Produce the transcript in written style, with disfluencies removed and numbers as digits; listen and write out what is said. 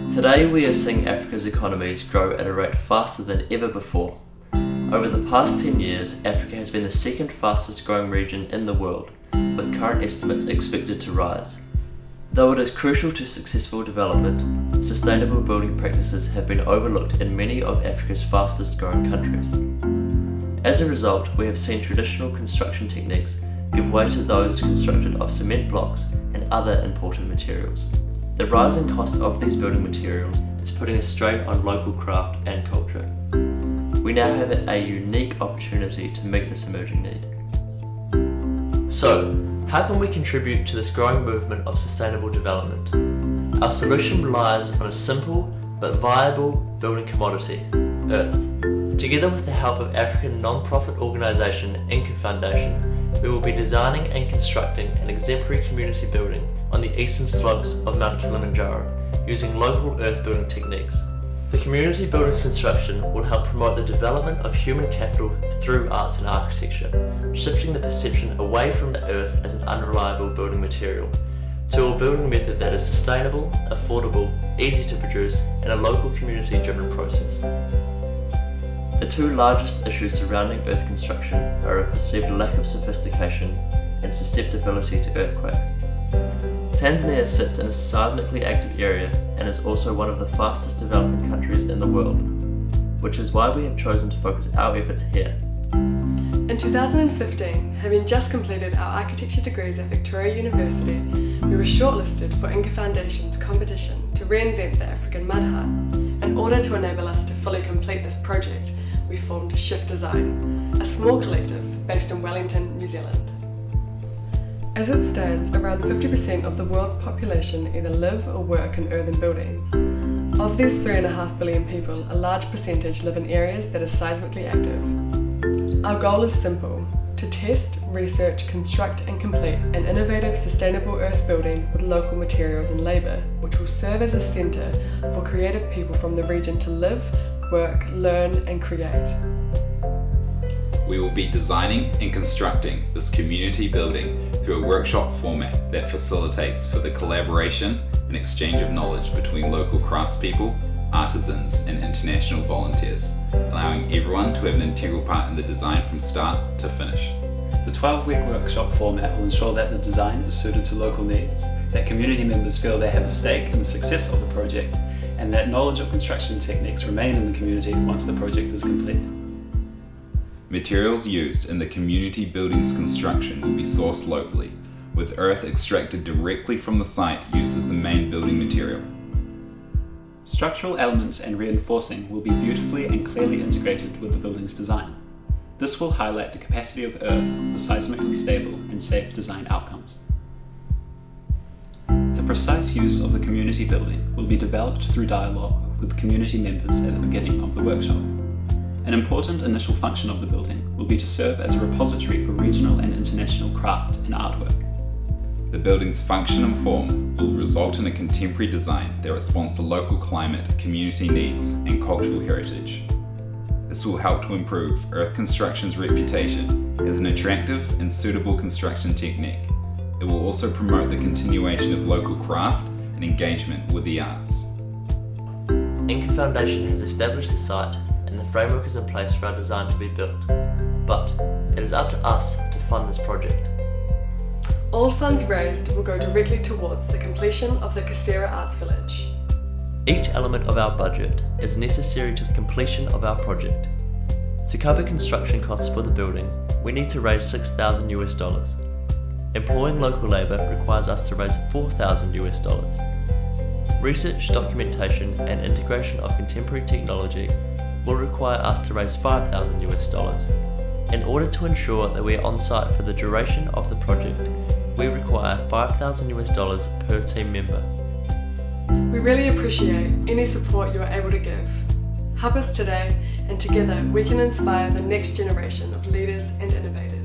Today we are seeing Africa's economies grow at a rate faster than ever before. Over the past 10 years, Africa has been the second fastest growing region in the world, with current estimates expected to rise. Though it is crucial to successful development, sustainable building practices have been overlooked in many of Africa's fastest growing countries. As a result, we have seen traditional construction techniques give way to those constructed of cement blocks and other imported materials. The rising cost of these building materials is putting a strain on local craft and culture. We now have a unique opportunity to meet this emerging need. So, how can we contribute to this growing movement of sustainable development? Our solution relies on a simple but viable building commodity, earth. Together with the help of African non-profit organisation Inca Foundation, we will be designing and constructing an exemplary community building on the eastern slopes of Mount Kilimanjaro using local earth building techniques. The community building's construction will help promote the development of human capital through arts and architecture, shifting the perception away from the earth as an unreliable building material to a building method that is sustainable, affordable, easy to produce, and a local community-driven process. The two largest issues surrounding earth construction are a perceived lack of sophistication and susceptibility to earthquakes. Tanzania sits in a seismically active area and is also one of the fastest developing countries in the world, which is why we have chosen to focus our efforts here. In 2015, having just completed our architecture degrees at Victoria University, we were shortlisted for Inca Foundation's competition to reinvent the African mud hut. In order to enable us to fully complete this project, we formed Shift Design, a small collective based in Wellington, New Zealand. As it stands, around 50% of the world's population either live or work in earthen buildings. Of these 3.5 billion people, a large percentage live in areas that are seismically active. Our goal is simple: to test, research, construct and complete an innovative, sustainable earth building with local materials and labour, which will serve as a centre for creative people from the region to live, work, learn and create. We will be designing and constructing this community building through a workshop format that facilitates for the collaboration and exchange of knowledge between local craftspeople, artisans and international volunteers, allowing everyone to have an integral part in the design from start to finish. The 12-week workshop format will ensure that the design is suited to local needs, that community members feel they have a stake in the success of the project, and that knowledge of construction techniques remain in the community once the project is complete. Materials used in the community building's construction will be sourced locally, with earth extracted directly from the site used as the main building material. Structural elements and reinforcing will be beautifully and clearly integrated with the building's design. This will highlight the capacity of earth for seismically stable and safe design outcomes. The precise use of the community building will be developed through dialogue with community members at the beginning of the workshop. An important initial function of the building will be to serve as a repository for regional and international craft and artwork. The building's function and form will result in a contemporary design that responds to local climate, community needs, and cultural heritage. This will help to improve earth construction's reputation as an attractive and suitable construction technique. It will also promote the continuation of local craft and engagement with the arts. Inca Foundation has established the site and the framework is in place for our design to be built, but it is up to us to fund this project. All funds raised will go directly towards the completion of the Kasirwa Arts Village. Each element of our budget is necessary to the completion of our project. To cover construction costs for the building, we need to raise $6,000. Employing local labour requires us to raise $4,000. Research, documentation and integration of contemporary technology will require us to raise $5,000. In order to ensure that we are on site for the duration of the project, we require $5,000 per team member. We really appreciate any support you are able to give. Help us today, and together we can inspire the next generation of leaders and innovators.